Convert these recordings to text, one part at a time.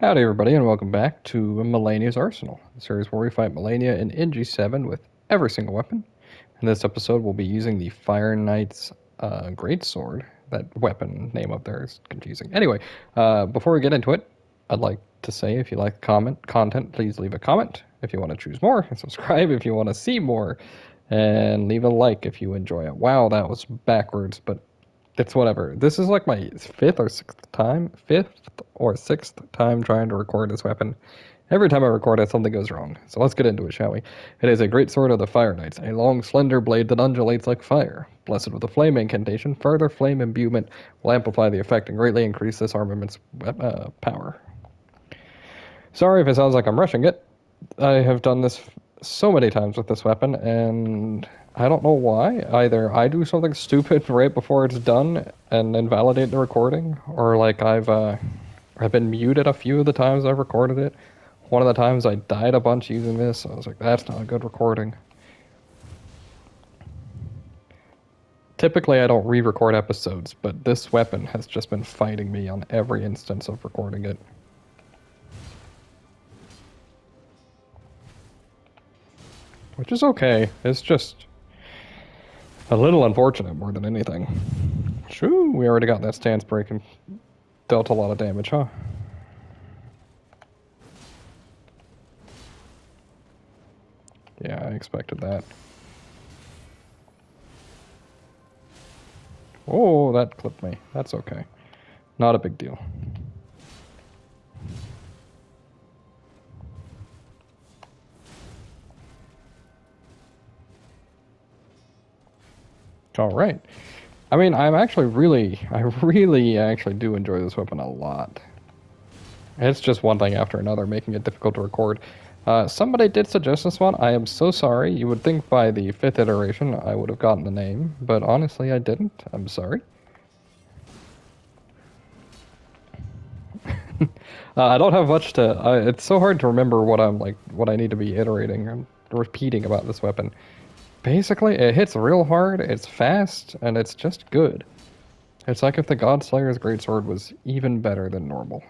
Howdy everybody and welcome back to Malenia's Arsenal, the series where we fight Malenia in NG7 with every single weapon. In this episode we'll be using the Fire Knight's Greatsword. That weapon name up there is confusing. Anyway, before we get into it, I'd like to say if you like content, please leave a comment. If you want to choose more, subscribe if you want to see more, and leave a like if you enjoy it. Wow, that was backwards, but it's whatever. This is like my fifth or sixth time trying to record this weapon. Every time I record it, something goes wrong. So let's get into it, shall we? It is a great sword of the Fire Knights, a long, slender blade that undulates like fire. Blessed with a flame incantation, further flame imbuement will amplify the effect and greatly increase this armament's power. Sorry if it sounds like I'm rushing it. I have done this so many times with this weapon, and I don't know why. Either I do something stupid right before it's done and invalidate the recording, or like I've been muted a few of the times I've recorded it. One of the times I died a bunch using this. I was like, that's not a good recording. Typically, I don't re-record episodes, but this weapon has just been fighting me on every instance of recording it. Which is okay. It's just a little unfortunate more than anything. Shoo, we already got that stance break and dealt a lot of damage, huh? Yeah, I expected that. Oh, that clipped me. That's okay. Not a big deal. All right. I mean, I really actually do enjoy this weapon a lot. It's just one thing after another, making it difficult to record. Somebody did suggest this one. I am so sorry. You would think by the 5th iteration I would have gotten the name, but honestly I didn't. I'm sorry. I don't have much to... it's so hard to remember what I need to be iterating and repeating about this weapon. Basically, it hits real hard, it's fast, and it's just good. It's like if the Godslayer's Greatsword was even better than normal.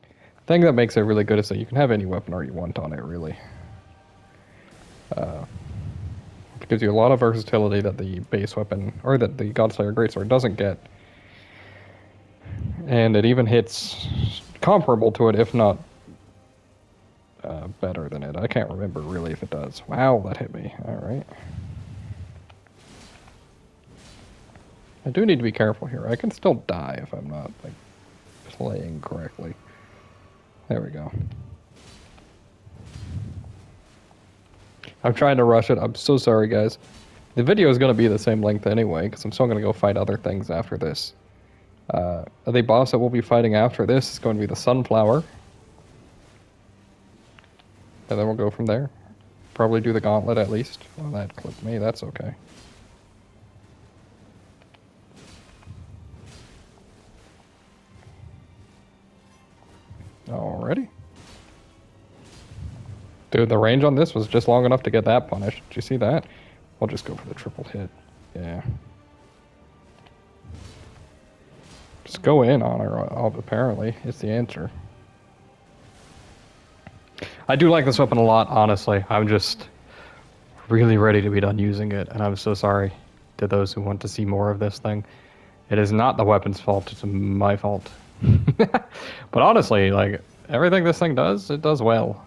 The thing that makes it really good is that you can have any weapon art you want on it, really. It gives you a lot of versatility that the base weapon, or that the Godslayer Greatsword doesn't get. And it even hits comparable to it, if not better than it. I can't remember really if it does. Wow, that hit me. Alright. I do need to be careful here. I can still die if I'm not, like, playing correctly. There we go. I'm trying to rush it. I'm so sorry, guys. The video is going to be the same length anyway, because I'm still going to go fight other things after this. The boss that we'll be fighting after this is going to be the Sunflower. And then we'll go from there. Probably do the gauntlet at least. Well, that clipped me. That's okay. Alrighty. Dude, the range on this was just long enough to get that punished. Did you see that? We'll just go for the triple hit. Yeah. Just go in on her, apparently. It's the answer. I do like this weapon a lot, honestly. I'm just really ready to be done using it, and I'm so sorry to those who want to see more of this thing. It is not the weapon's fault, it's my fault. But honestly, like, everything this thing does, it does well.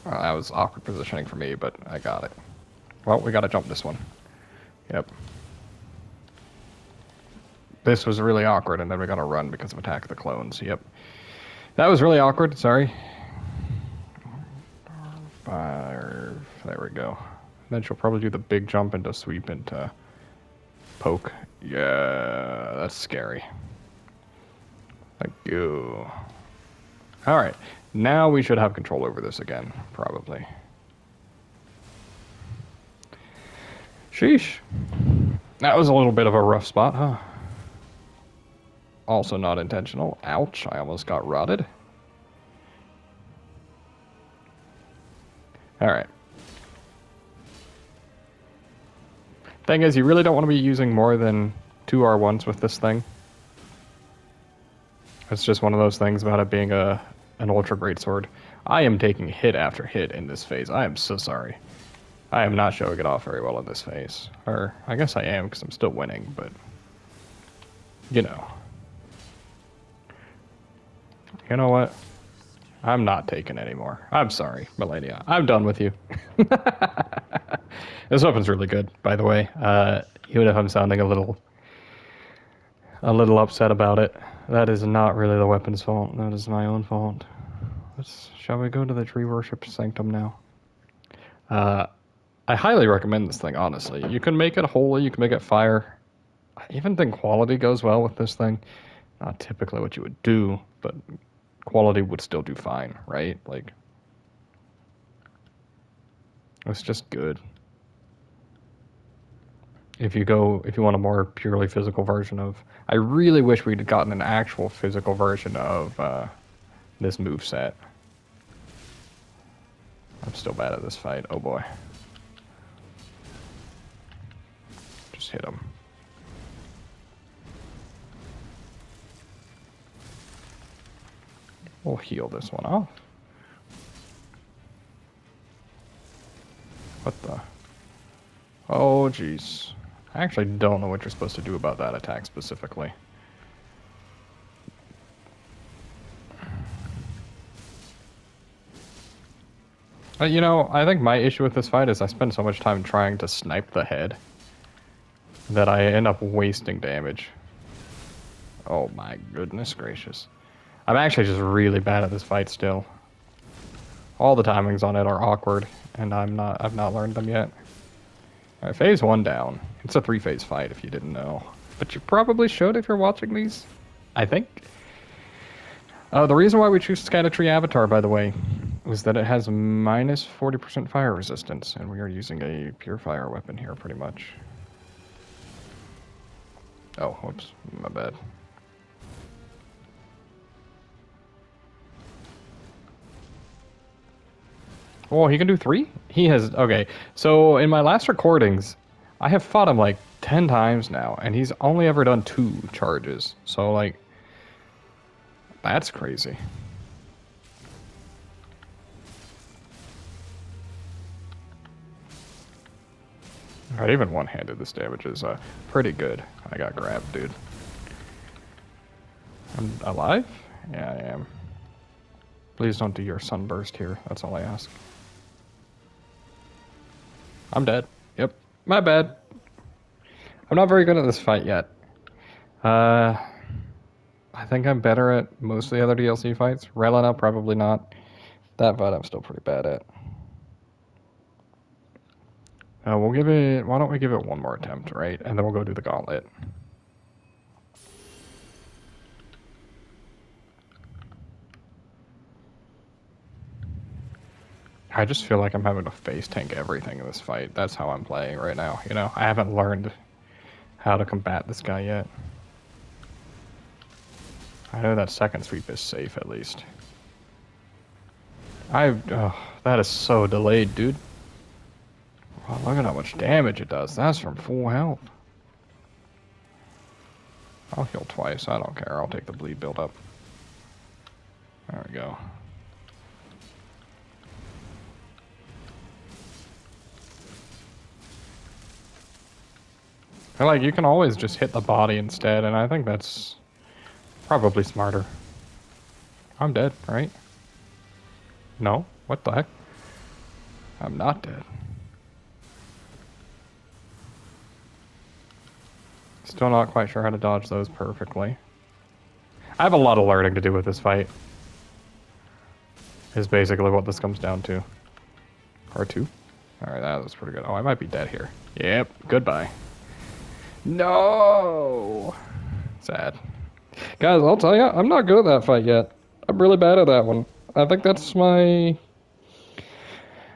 That was awkward positioning for me, but I got it. Well, we gotta jump this one. Yep. This was really awkward, and then we gotta run because of Attack of the Clones. Yep. That was really awkward, sorry. Fire. There we go. Then she'll probably do the big jump into sweep into poke. Yeah, that's scary. Thank you. Alright, now we should have control over this again, probably. Sheesh. That was a little bit of a rough spot, huh? Also not intentional. Ouch, I almost got rotted. Alright. Thing is, you really don't want to be using more than 2 R1s with this thing. It's just one of those things about it being an ultra great sword. I am taking hit after hit in this phase. I am so sorry. I am not showing it off very well in this phase. Or, I guess I am, because I'm still winning, but... You know. You know what? I'm not taking anymore. I'm sorry, Malenia. I'm done with you. This weapon's really good, by the way. Even if I'm sounding a little upset about it, that is not really the weapon's fault. That is my own fault. Shall we go to the tree worship sanctum now? I highly recommend this thing, honestly. You can make it holy, you can make it fire. I even think quality goes well with this thing. Not typically what you would do, but quality would still do fine, right? Like, it's just good. If you want a more purely physical version of... I really wish we'd gotten an actual physical version of this moveset. I'm still bad at this fight. Oh boy. Just hit him. We'll heal this one off. What the... Oh, jeez. I actually don't know what you're supposed to do about that attack specifically. You know, I think my issue with this fight is I spend so much time trying to snipe the head that I end up wasting damage. Oh my goodness gracious. I'm actually just really bad at this fight still. All the timings on it are awkward, and I've not learned them yet. Alright, phase 1 down. It's a 3-phase fight if you didn't know. But you probably should if you're watching these. I think. The reason why we choose Scatter Avatar, by the way, was that it has minus 40% fire resistance, and we are using a pure fire weapon here, pretty much. Oh, whoops, my bad. Oh, he can do 3? He has... Okay, so in my last recordings, I have fought him like 10 times now, and he's only ever done 2 charges. So, like... That's crazy. Alright, even one-handed this damage is pretty good. I got grabbed, dude. I'm alive? Yeah, I am. Please don't do your sunburst here. That's all I ask. I'm dead. Yep. My bad. I'm not very good at this fight yet. I think I'm better at most of the other DLC fights. Relena, probably not. That fight I'm still pretty bad at. We'll give it... Why don't we give it one more attempt, right? And then we'll go do the gauntlet. I just feel like I'm having to face tank everything in this fight. That's how I'm playing right now, you know? I haven't learned how to combat this guy yet. I know that second sweep is safe, at least. That is so delayed, dude. Wow, look at how much damage it does. That's from full health. I'll heal twice. I don't care. I'll take the bleed build up. There we go. And like, you can always just hit the body instead, and I think that's probably smarter. I'm dead, right? No? What the heck? I'm not dead. Still not quite sure how to dodge those perfectly. I have a lot of learning to do with this fight. Is basically what this comes down to. R2? Alright, that was pretty good. Oh, I might be dead here. Yep, goodbye. No! Sad. Guys, I'll tell you, I'm not good at that fight yet. I'm really bad at that one. I think that's my...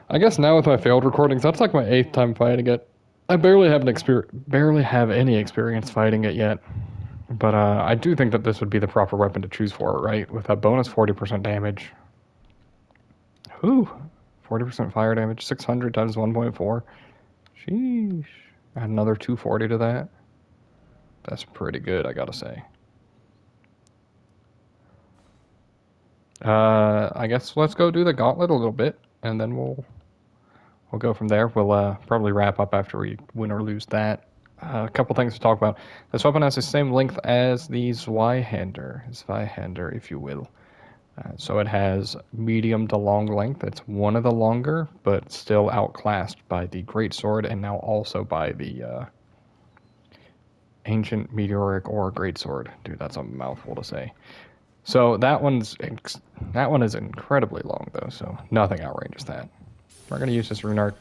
I guess now with my failed recordings, that's like my 8th time fighting it. I barely have any experience fighting it yet. But I do think that this would be the proper weapon to choose for it, right? With a bonus 40% damage. Whew. 40% fire damage, 600 times 1.4. Sheesh. Add another 240 to that. That's pretty good, I gotta say. I guess let's go do the gauntlet a little bit, and then we'll go from there. We'll probably wrap up after we win or lose that. A couple things to talk about. This weapon has the same length as the Zweihander, if you will. So it has medium to long length. It's one of the longer, but still outclassed by the Greatsword and now also by the Ancient Meteoric Ore Greatsword. Dude, that's a mouthful to say. So that one is incredibly long though, so nothing outranges that. We're gonna use this rune arc.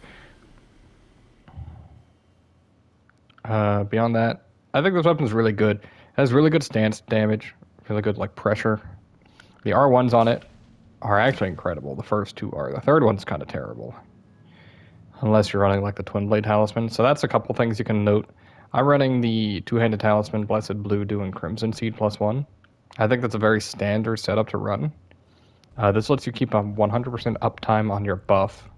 Beyond that, I think this weapon's really good. It has really good stance damage, really good like pressure. The R1s on it are actually incredible. The first two are. The third one's kind of terrible. Unless you're running like the Twin Blade Talisman. So that's a couple things you can note. I'm running the two-handed Talisman, Blessed Blue Dew, and Crimson Seed +1. I think that's a very standard setup to run. This lets you keep a 100% uptime on your buff,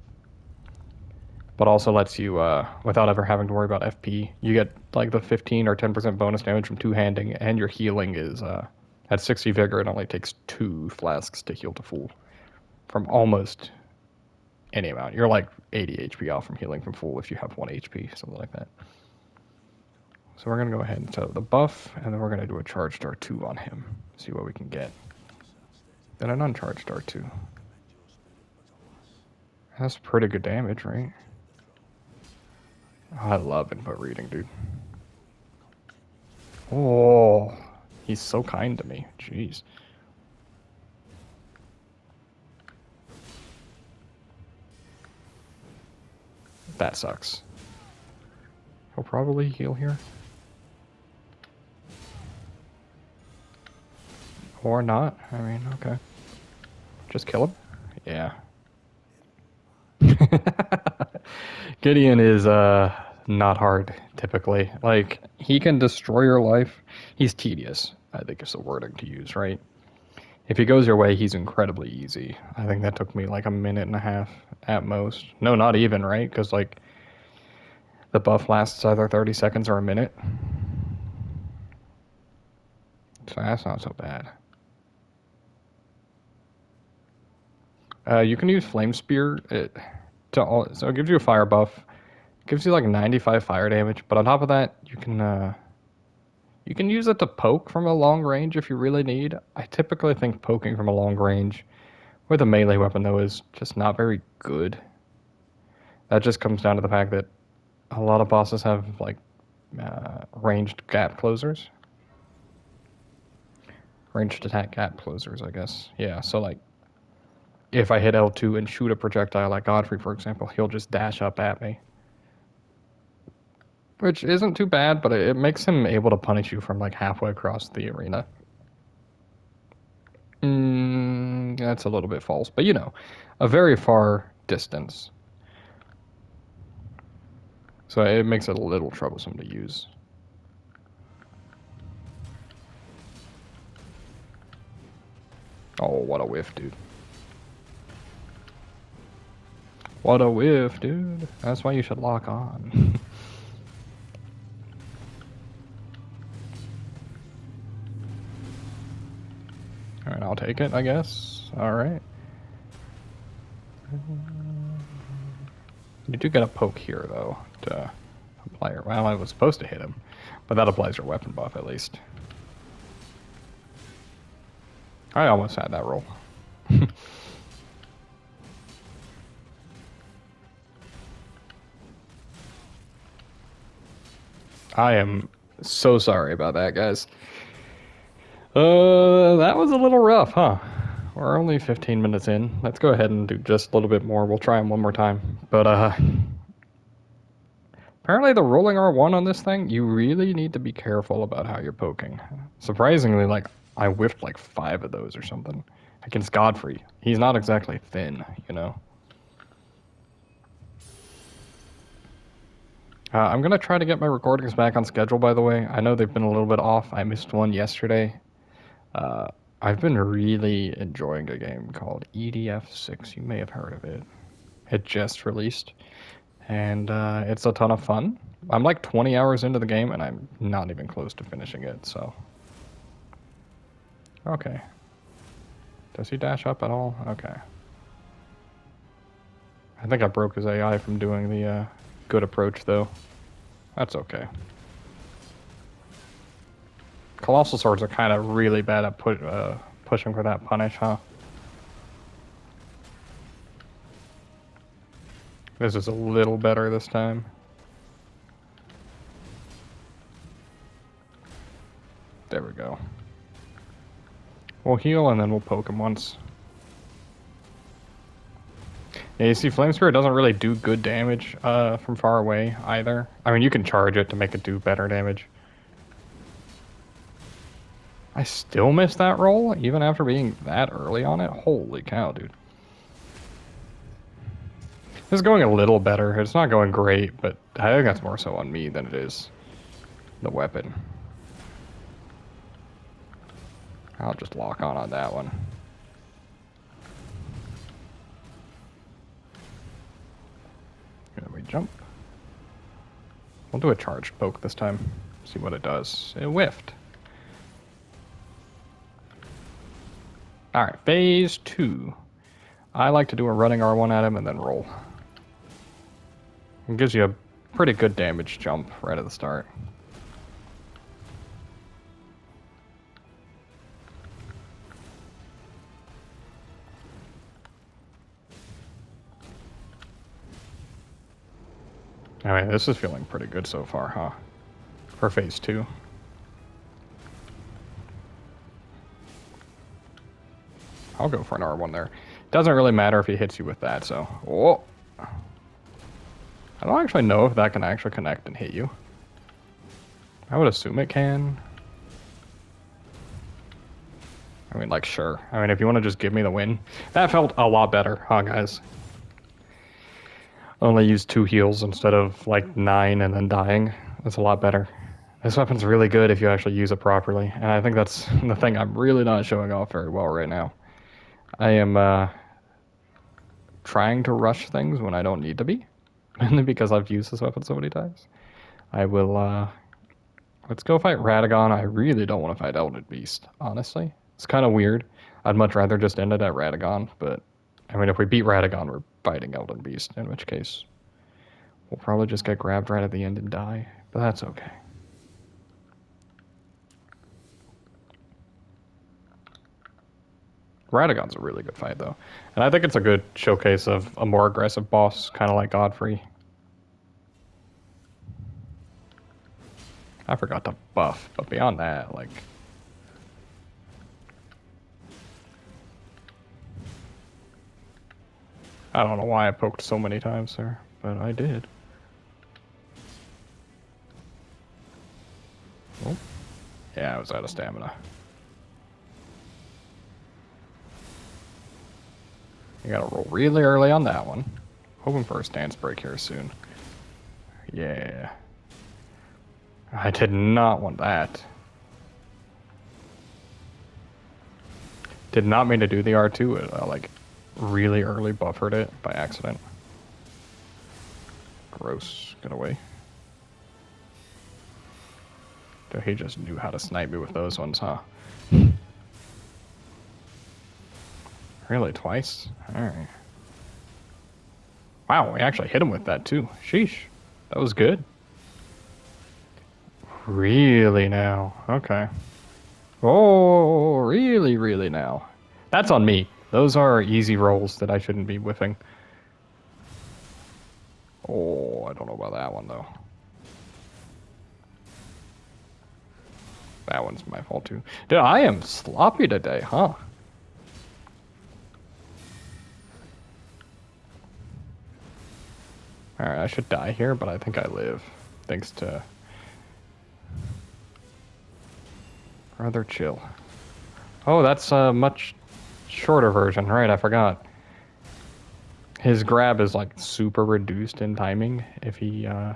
but also lets you, without ever having to worry about FP, you get like the 15 or 10% bonus damage from two-handing, and your healing is at 60 vigor. It only takes 2 flasks to heal to full from almost any amount. You're like 80 HP off from healing from full if you have 1 HP, something like that. So we're going to go ahead and set up the buff, and then we're going to do a charged R2 on him, see what we can get. Then an uncharged R2. That's pretty good damage, right? Oh, I love input reading, dude. Oh, he's so kind to me. Jeez. That sucks. He'll probably heal here. Or not. I mean, okay. Just kill him? Yeah. Gideon is not hard, typically. Like, he can destroy your life. He's tedious, I think is the wording to use, right? If he goes your way, he's incredibly easy. I think that took me like a minute and a half at most. No, not even, right? Because, like, the buff lasts either 30 seconds or a minute. So that's not so bad. You can use Flame Spear. So it gives you a fire buff. It gives you like 95 fire damage, but on top of that, you can use it to poke from a long range if you really need. I typically think poking from a long range with a melee weapon, though, is just not very good. That just comes down to the fact that a lot of bosses have, like, ranged gap closers. Ranged attack gap closers, I guess. Yeah, so, like, if I hit L2 and shoot a projectile like Godfrey, for example, he'll just dash up at me. Which isn't too bad, but it makes him able to punish you from, like, halfway across the arena. That's a little bit false, but you know, a very far distance. So it makes it a little troublesome to use. Oh, what a whiff, dude. What a whiff, dude. That's why you should lock on. Alright, I'll take it, I guess. Alright. You do get a poke here, though, to apply your... Well, I was supposed to hit him, but that applies your weapon buff, at least. I almost had that roll. I am so sorry about that, guys. That was a little rough, huh? We're only 15 minutes in. Let's go ahead and do just a little bit more. We'll try them one more time. But, apparently the rolling R1 on this thing, you really need to be careful about how you're poking. Surprisingly, like, I whiffed like 5 of those or something. Against Godfrey. He's not exactly thin, you know? I'm going to try to get my recordings back on schedule, by the way. I know they've been a little bit off. I missed one yesterday. I've been really enjoying a game called EDF6. You may have heard of it. It just released, and it's a ton of fun. I'm like 20 hours into the game, and I'm not even close to finishing it, so... Okay. Does he dash up at all? Okay. I think I broke his AI from doing the good approach, though. That's okay. Colossal swords are kind of really bad at pushing for that punish, huh? This is a little better this time. There we go. We'll heal and then we'll poke him once. Yeah, you see, Flame Spirit doesn't really do good damage from far away either. I mean, you can charge it to make it do better damage. I still missed that roll, even after being that early on it? Holy cow, dude. This is going a little better. It's not going great, but I think that's more so on me than it is the weapon. I'll just lock on that one. Then we jump. We'll do a charged poke this time. See what it does. It whiffed. Alright, phase 2. I like to do a running R1 at him and then roll. It gives you a pretty good damage jump right at the start. I mean, this is feeling pretty good so far, huh? For phase 2. I'll go for an R1 there. Doesn't really matter if he hits you with that, so... Oh! I don't actually know if that can actually connect and hit you. I would assume it can. I mean, like, sure. I mean, if you want to just give me the win. That felt a lot better, huh, guys? Only use 2 heals instead of, like, 9 and then dying. That's a lot better. This weapon's really good if you actually use it properly. And I think that's the thing I'm really not showing off very well right now. I am, trying to rush things when I don't need to be. Mainly because I've used this weapon so many times. I will, let's go fight Radagon. I really don't want to fight Elden Beast, honestly. It's kind of weird. I'd much rather just end it at Radagon, but... I mean, if we beat Radagon, we're fighting Elden Beast, in which case... we'll probably just get grabbed right at the end and die, but that's okay. Radagon's a really good fight, though. And I think it's a good showcase of a more aggressive boss, kind of like Godfrey. I forgot to buff, but beyond that, like... I don't know why I poked so many times there, but I did. Oh. Yeah, I was out of stamina. You gotta roll really early on that one. Hoping for a stance break here soon. Yeah. I did not want that. Did not mean to do the R2. Like, really early buffered it by accident. Gross. Get away. Dude, he just knew how to snipe me with those ones, huh? Really, twice? Alright. Wow, we actually hit him with that too. Sheesh. That was good. Really now? Okay. Oh, really, really now? That's on me. Those are easy rolls that I shouldn't be whiffing. Oh, I don't know about that one, though. That one's my fault, too. Dude, I am sloppy today, huh? Alright, I should die here, but I think I live. Thanks to... rather chill. Oh, that's a much shorter version. Right, I forgot. His grab is, like, super reduced in timing if he, Am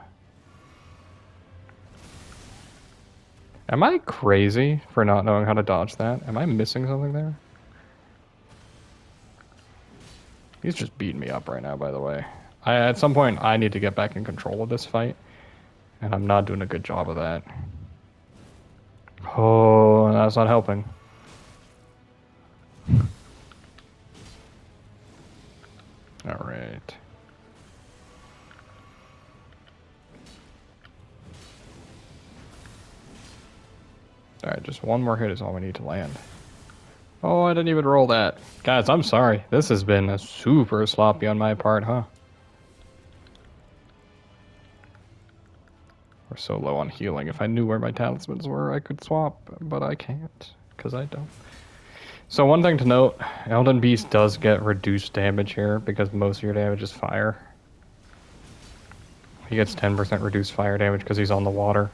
I crazy for not knowing how to dodge that? Am I missing something there? He's just beating me up right now, by the way. At some point, I need to get back in control of this fight. And I'm not doing a good job of that. Oh, that's not helping. Just one more hit is all we need to land. Oh, I didn't even roll that. Guys, I'm sorry. This has been a super sloppy on my part, huh? We're so low on healing. If I knew where my talismans were, I could swap, but I can't, because I don't. So one thing to note, Elden Beast does get reduced damage here, because most of your damage is fire. He gets 10% reduced fire damage because he's on the water.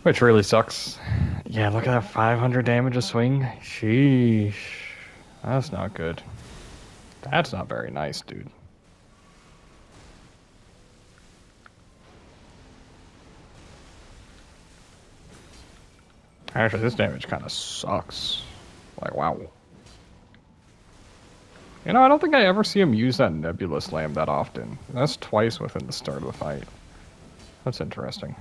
Which really sucks. Yeah, look at that 500 damage a swing. Sheesh. That's not good. That's not very nice, dude. Actually, this damage kind of sucks. Like, wow. You know, I don't think I ever see him use that Nebula Slam that often. That's twice within the start of the fight. That's interesting.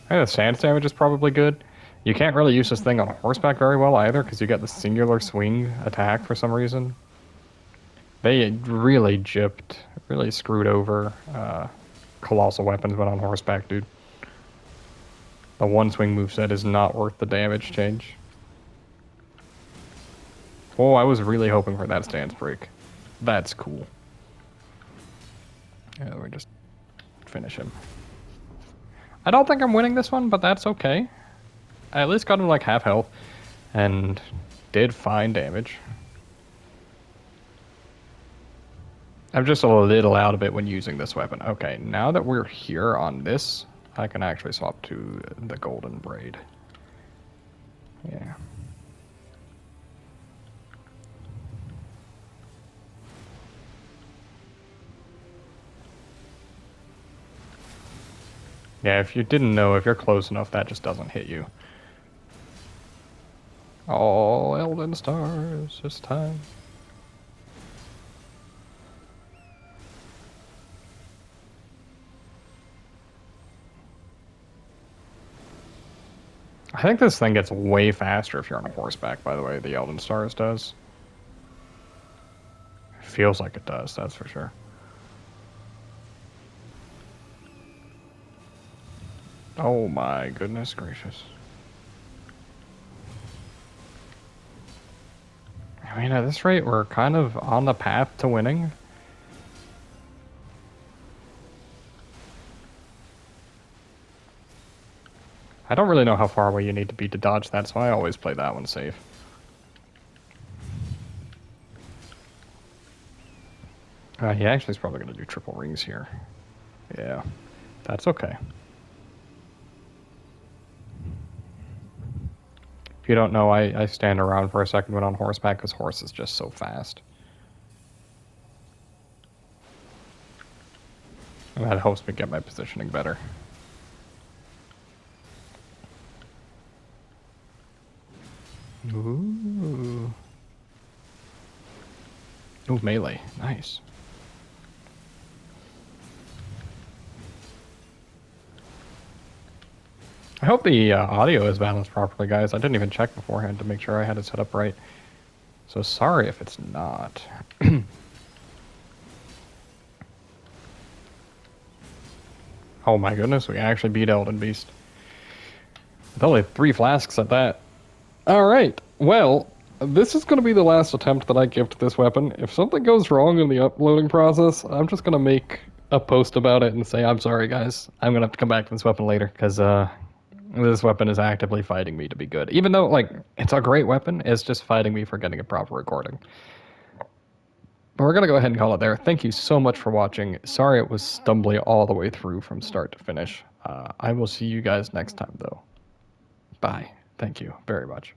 I think the stance damage is probably good. You can't really use this thing on horseback very well either, because you get the singular swing attack for some reason. They really gypped, really screwed over colossal weapons when on horseback, dude. The one swing moveset is not worth the damage change. Oh, I was really hoping for that stance break. That's cool. Yeah, we just finish him. I don't think I'm winning this one, but that's okay. I at least got him like half health and did fine damage. I'm just a little out of it when using this weapon. Okay, now that we're here on this, I can actually swap to the golden braid. Yeah. Yeah, if you didn't know, if you're close enough, that just doesn't hit you. Oh, Elden stars, it's time. I think this thing gets way faster if you're on horseback, by the way, the Elden Stars does. It feels like it does, that's for sure. Oh my goodness gracious. I mean, at this rate, we're kind of on the path to winning. I don't really know how far away you need to be to dodge that, so I always play that one safe. He actually is probably going to do triple rings here. Yeah, that's okay. If you don't know, I stand around for a second when on horseback because horse is just so fast. And that helps me get my positioning better. Ooh. Ooh, melee. Nice. I hope the audio is balanced properly, guys. I didn't even check beforehand to make sure I had it set up right. So sorry if it's not. Oh my goodness, we actually beat Elden Beast. With only 3 flasks at that. Alright, well, this is going to be the last attempt that I give to this weapon. If something goes wrong in the uploading process, I'm just going to make a post about it and say, I'm sorry guys, I'm going to have to come back to this weapon later, because this weapon is actively fighting me to be good. Even though, like, it's a great weapon, it's just fighting me for getting a proper recording. But we're going to go ahead and call it there. Thank you so much for watching. Sorry it was stumbly all the way through from start to finish. I will see you guys next time, though. Bye. Thank you very much.